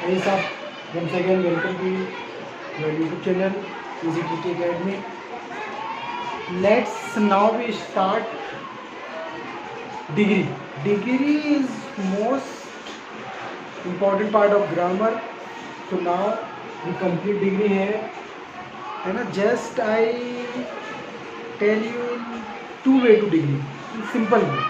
Hey sir, once again welcome to your YouTube channel EasyTT Academy. Let's now we start degree. Degree is most important part of grammar. So now the complete degree है ना. Just I tell you two way to degree. Simple way.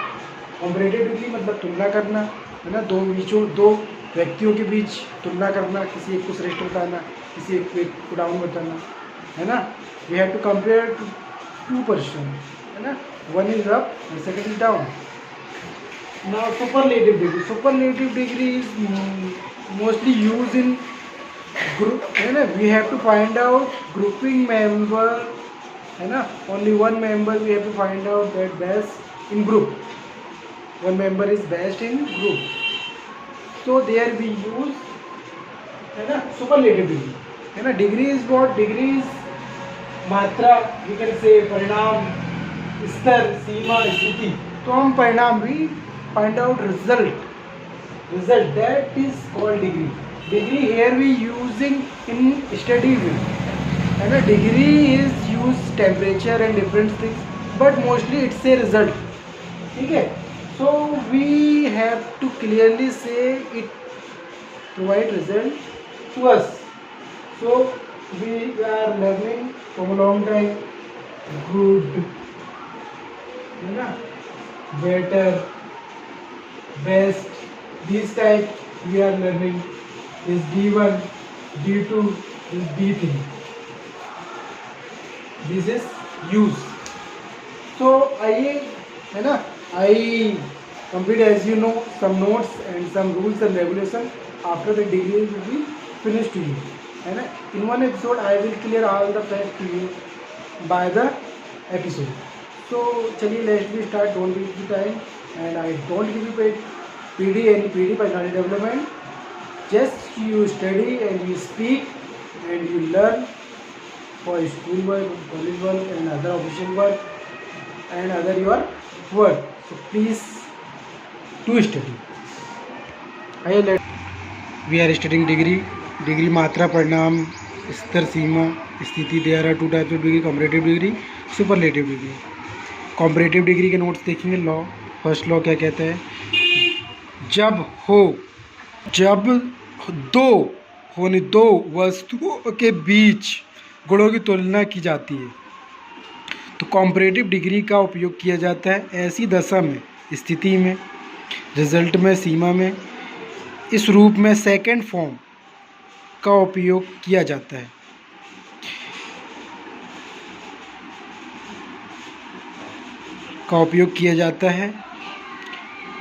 Comparative degree मतलब तुलना करना है ना, दो व्यक्तियों के बीच तुलना करना, किसी एक को श्रेष्ठ बताना, किसी एक को डाउन बताना, है ना. We have to compare two person, है ना. One is up and second is down. Now superlative degree is mostly use in group, है ना. We have to find out grouping member, है ना. Only one member we have to find out that best in group. One member is best in group. So there we use, है ना, superlative degree, है ना. Degree is what? Degree is मात्रा, we can say परिणाम, स्तर, सीमा, स्थिति. तो हम परिणाम we find out result that is called degree. Degree here we using in study way, है ना. Degree is use temperature and different things, but mostly it's a result. ठीक है. So we have to clearly say it provide result to us. So we are learning from a long time. Good, है ना, better, best. This type we are learning is D1, D2, is D3. This is use. So आइए, है ना, I complete, as you know, some notes and some rules and regulation. After the degree will be finished to you, है ना. In one episode I will clear all the facts to you by the episode. So चलिए let's we start. Don't waste the time and I don't give you any PD personality development. Just you study and you speak and you learn for school work, college work and other official work and other your work. So please do study. We are studying degree. Degree मात्रा, परिणाम, स्तर, सीमा, स्थिति. There are two types of degree: comparative degree, superlative degree. comparative degree के notes देखेंगे. Law, first law क्या कहता है? जब दो वस्तुओं के बीच गुणों की तुलना की जाती है तो कॉम्परेटिव डिग्री का उपयोग किया जाता है. ऐसी दशा में, स्थिति में, रिजल्ट में, सीमा में, इस रूप में सेकंड फॉर्म का उपयोग किया जाता है.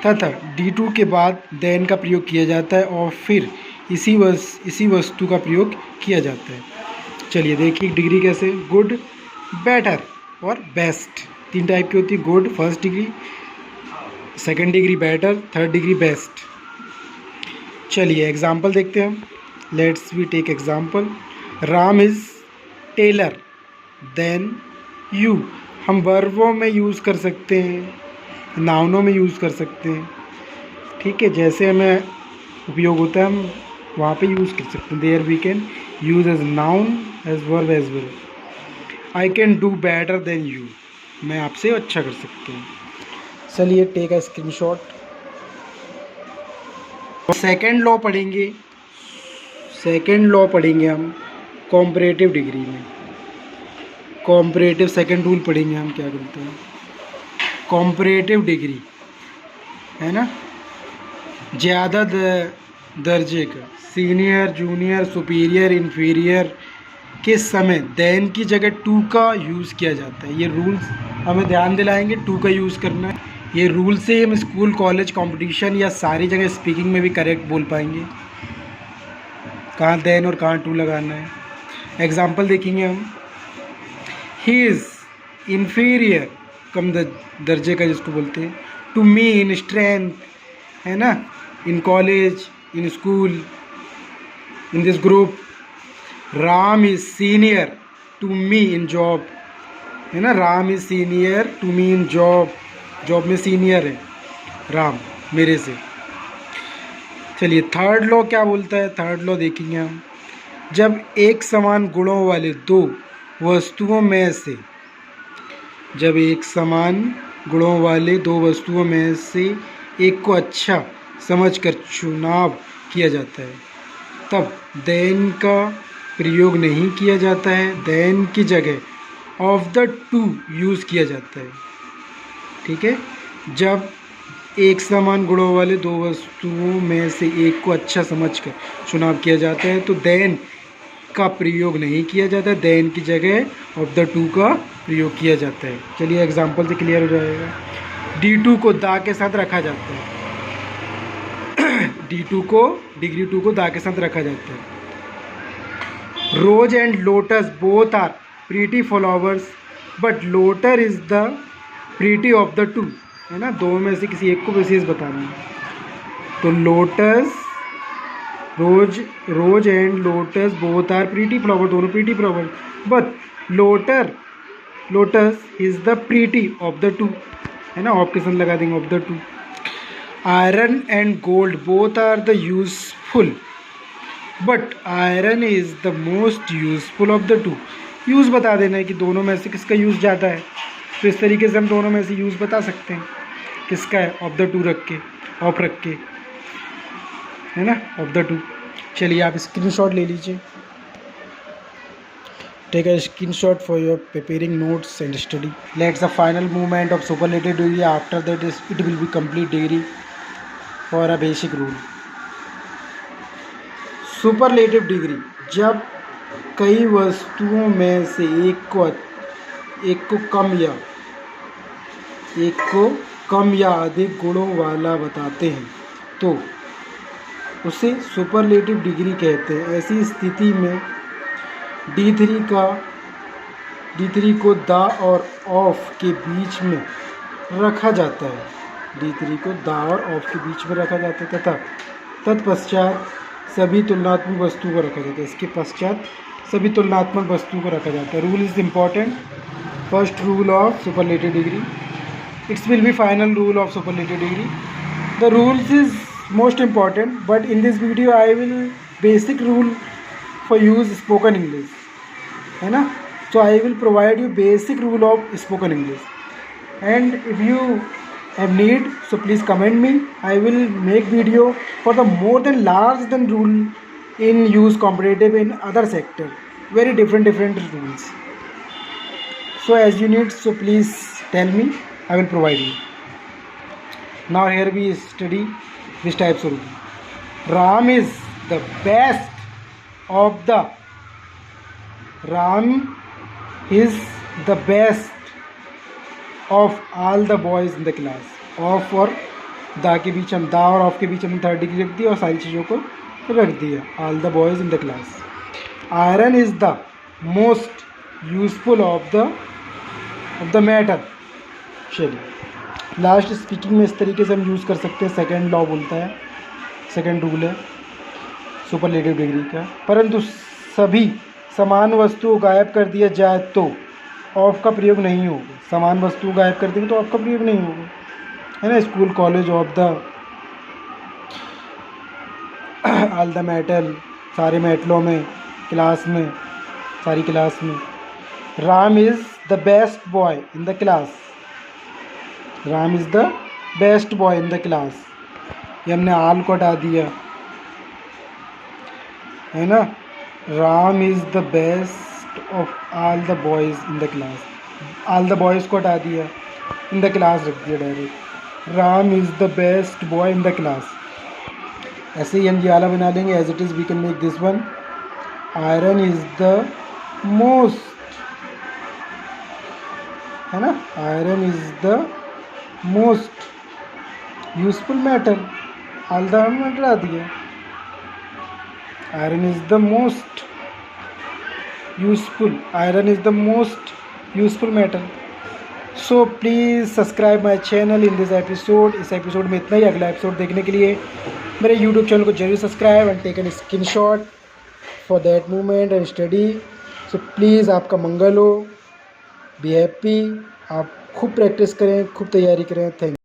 तथा D2 के बाद देन का प्रयोग किया जाता है और फिर इसी वस्तु का प्रयोग किया जाता है. चलिए देखिए डिग्री कैसे. गुड, बेटर और बेस्ट. तीन टाइप की होती है. Good first degree, second degree better, third degree best. चलिए एग्जांपल देखते हैं हम. Let's we take example. Ram is taller than you. हम वर्बों में यूज़ कर सकते हैं, नाउनों में यूज़ कर सकते हैं. ठीक है, जैसे हमें उपयोग होता है हम वहाँ पे यूज़ कर सकते हैं. There we can use as noun as verb as well. I can do better than you. मैं आपसे अच्छा कर सकता हूँ. चलिए take a screenshot. Second law पढ़ेंगे हम कॉम्परेटिव डिग्री में. कॉम्परेटिव सेकेंड रूल पढ़ेंगे हम. क्या बोलते हैं? कॉम्परेटिव डिग्री, है ना, ज़्यादा दर्जे का, सीनियर, जूनियर, सुपीरियर, इन्फीरियर के समय देन की जगह टू का यूज़ किया जाता है. ये रूल्स हमें ध्यान दिलाएंगे टू का यूज़ करना है. ये रूल से हम स्कूल, कॉलेज, कंपटीशन या सारी जगह स्पीकिंग में भी करेक्ट बोल पाएंगे कहाँ देन और कहाँ टू लगाना है. एग्जांपल देखेंगे हम. ही इज़ इन्फीरियर, कम दर्जे का जिसको बोलते हैं, टू मी इन स्ट्रेंथ, है ना, in college, in school, in this group. Ram is senior to me in job, है ना. Ram is senior to me in job. Job में सीनियर है राम मेरे से. चलिए थर्ड लॉ क्या बोलता है, थर्ड लॉ देखेंगे हम। जब एक समान गुणों वाले दो वस्तुओं में से, जब एक समान गुणों वाले दो वस्तुओं में से एक को अच्छा समझकर चुनाव किया जाता है, तब देन का प्रयोग नहीं किया जाता है, देन की जगह ऑफ द टू यूज़ किया जाता है। ठीक है, जब एक समान गुणों वाले दो वस्तुओं में से एक को अच्छा समझकर चुनाव किया जाता है तो देन का प्रयोग नहीं किया जाता है, देन की जगह ऑफ द टू का प्रयोग किया जाता है। चलिए एग्जांपल से क्लियर हो जाएगा। D2 को दा के साथ रखा जाता है, D2 को डिग्री 2 को दा के साथ रखा जाता है। Rose and lotus both are pretty flowers but lotus is the pretty of the two, है ना, दो में से किसी एक को विशेष बताना है। तो lotus, rose and lotus both are pretty flower, दोनों pretty flower, but lotus is the pretty of the two, है ना, ऑफ के साथ लगा देंगे of the two. Iron and gold both are the useful but iron is the most useful of the two. Use बता देना है कि दोनों में से किसका यूज़ ज़्यादा है, तो इस तरीके से हम दोनों में से यूज़ बता सकते हैं किसका है, ऑफ द टू रख के, ऑफ रख के, है ना, ऑफ द टू। चलिए आप स्क्रीनशॉट ले लीजिए, take a screenshot for your preparing notes and study. Let's the final movement of superlative degree, after that it will be complete degree for a basic rule. Superlative degree, जब कई वस्तुओं में से एक को कम या अधिक गुणों वाला बताते हैं तो उसे सुपरलेटिव डिग्री कहते हैं। ऐसी स्थिति में D3 को दा और ऑफ के बीच में रखा जाता है, D3 को दा और ऑफ के बीच में रखा जाता है तथा तत्पश्चात सभी तुलनात्मक वस्तुओं को रखा जाता है, इसके पश्चात सभी तुलनात्मक वस्तुओं को रखा जाता है। Rule is important, first rule of superlative degree, it's will be final rule of superlative degree. The rules is most important, but in this video I will basic rule for use spoken English, है ना, so I will provide you basic rule of spoken English, and if you have need so please comment me, I will make video for the more than large than rule in use competitive in other sector, very different rules, so as you need so please tell me, I will provide you. Now here we study this types of rule. Ram is the best of all the boys in the class. Of और दा के बीच हम, दा और of के बीच हमने third degree रख दी और सारी चीज़ों को रख दिया, all the boys in the class. Iron is the most useful of the matter. चलिए लास्ट स्पीकिंग में इस तरीके से हम यूज़ कर सकते हैं, सेकंड लॉ बोलता है, सेकंड रूल है सुपरलेटिव डिग्री का। परंतु सभी समान वस्तु गायब कर दिया जाए तो ऑफ का प्रयोग नहीं होगा, समान वस्तु गायब कर देंगे तो ऑफ का प्रयोग नहीं होगा, है ना। School college of the all the metal, सारे मेटलों में, क्लास में, सारी क्लास में। Ram is the best boy in the class, Ram is the best boy in the class, ये हमने आल को हटा दिया, है ना। Ram is the best of all the boys in the class, all the boys को हटा दिया, इन द क्लास रख दिया direct. Ram is the best boy in the class. ऐसे ही हम ये आला बना लेंगे, as it is we can make this one. Iron is the most, है ना, iron is the most useful metal, all the हमने हटा दिया। Iron is the most useful, iron is the most useful metal. So please subscribe my channel in this episode. इस episode में इतना ही, अगला episode देखने के लिए मेरे यूट्यूब चैनल को जरूर subscribe and take an screenshot for that movement and study. So please आपका मंगल हो, बी हैप्पी, आप खूब प्रैक्टिस करें, खूब तैयारी करें। Thank you.